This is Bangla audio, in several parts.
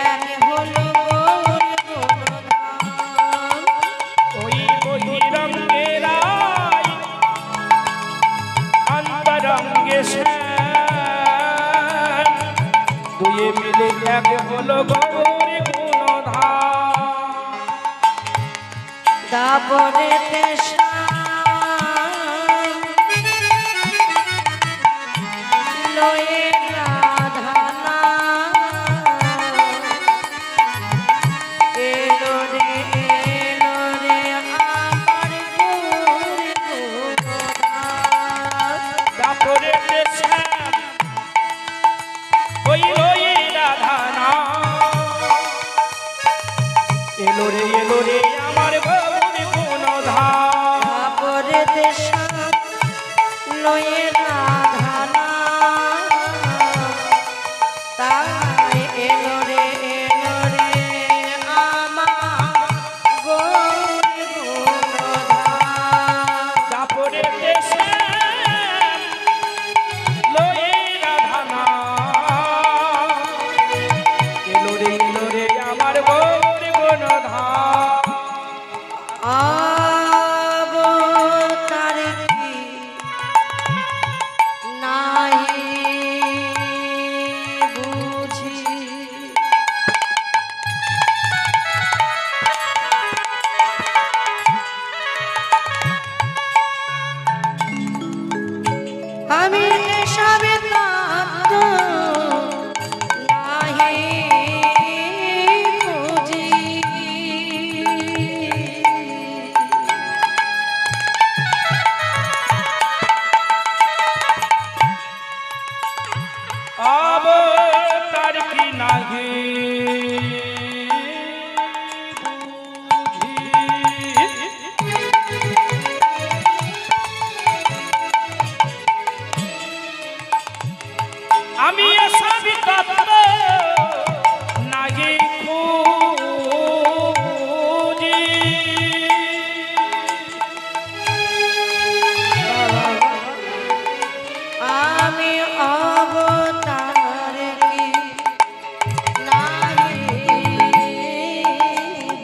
এক হলো গৌর গুণধাম। ওই বহিরঙ্গেরাই অন্তরঙ্গে শ্যাম, দুয়ে মিলে এক হলো গৌর গুণধাম। দাপরেতে লয়ে রাধা নাম। এলো রে আমার গৌর গুণধাম। দাপরেতে শ্যাম, ওই রাধা নাম। এলো রে আমার গৌর গুণধাম। দাপরেতে লয়ে রাধা নাম। তাই এলো রে আমার গৌর গুণধাম। দাপরেতে শ্যাম, লয়ে রাধা নাম। এলো রে আমার গৌর গুণধাম। অবতার কি নাহি বুঝি, আমি এসবে তত্ত্ব নাহি বুঝি। অবতার কি নাহি বুঝি, আমি এসবই তত্ত্ব নাহি খুঁজি। আমি অবতার কি নাহি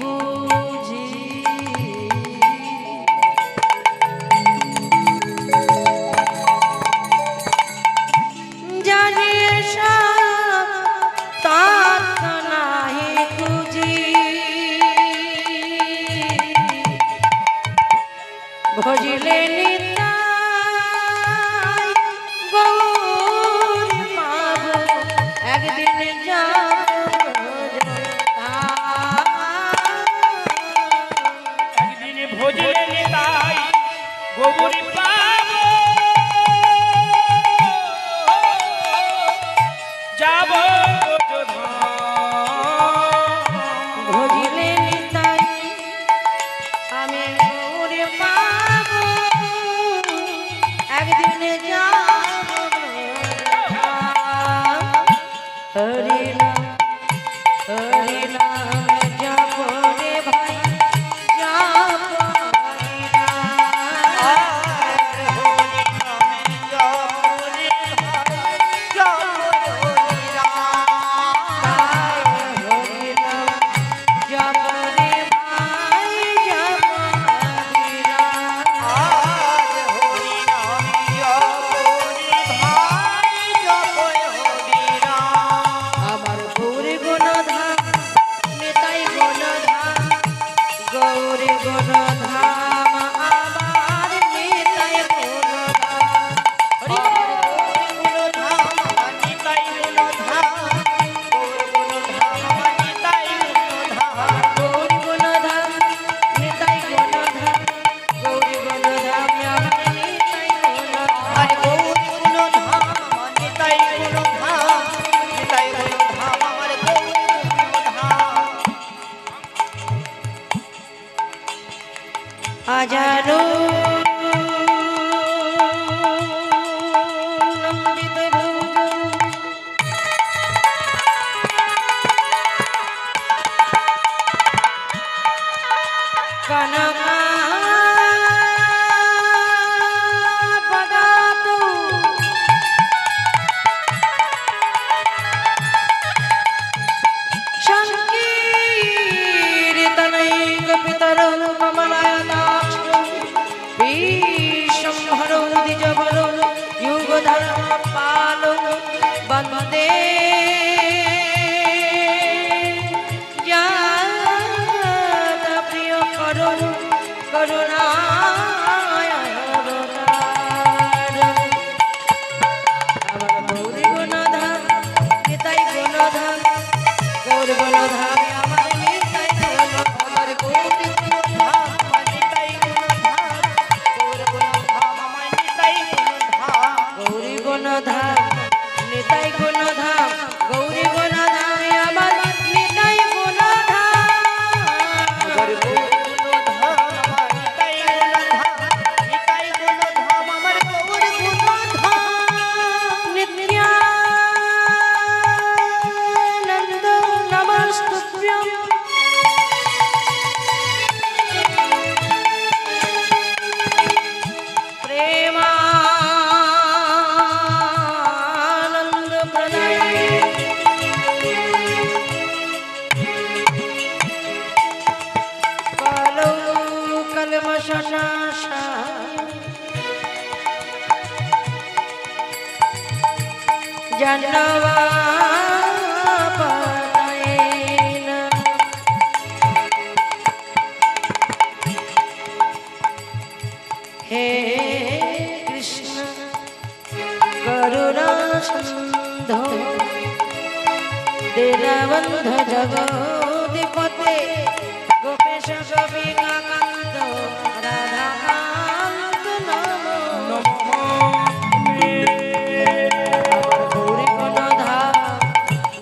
বুঝি, জানি সব তত্ত্ব নাহি খুঁজি। ভজিলে নিতাই গৌর পাব, একদিন যাব একদিন ভোজলে নিতাই গৌরী পাব, যাব ব্রজধাম। ভজিলে নিতাই আমি গৌর পাব, একদিন যাব হরি নাম বিশ্বম্ভর দ্বিজবর যুগধর্ম পাল বন্দে যাত প্রিয় করুণ করুণায় অবতার। আমার গৌরী গুণধাম নিতাই গুণধাম গৌর গুণধাম আমার নিতাই গুণধাম আমার গৌরী গুণধাম আমার নিতাই গুণধাম গৌর গুণধাম আমার নিতাই গুণধাম গৌরী গুণধাম নিতাই গুণধাম গৌরী গুণধাম আমার নিতাই গুণধাম আমার গৌরী গুণধাম আমার নিতাই গুণধাম আমার গৌরী গুণধাম নিত্যানন্দ নমস্তুভ্যং প্রেমানন্দ প্রদায় কালো কলমশনাশায় জন্মবাপনয়ন হে কৃষ্ণ করুণা সিন্ধু দীনবন্ধ জগদীপতে গোপেশ গোপিকাকান্ত রাধাকান্ত নমো গৌরী গুণধাম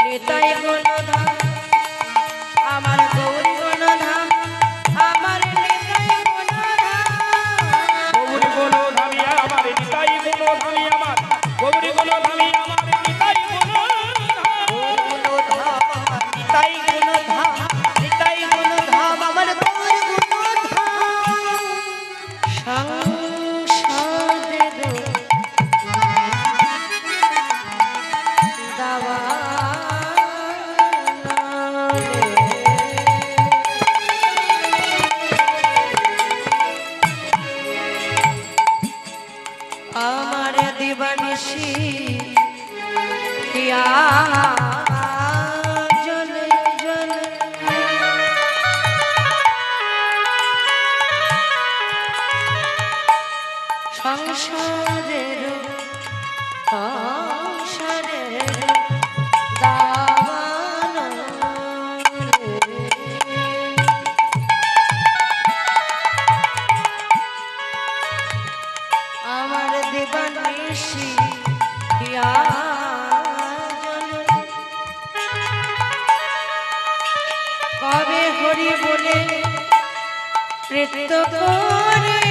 নিতাই গুণধাম আমার গৌরী গুণধাম আমার নিতাই গুণধাম গৌরী গুণধামী আমার নিতাই গুণধামী আমার গৌরী গুণধামী আমার নিতাই সংসারের আমার দিবানিশি কিয়া জলে জলে সংসারের সংসারের দাবানল রে। আমার দেবানিশি হিয়া জলে কবে হরি বলে নৃত্য করে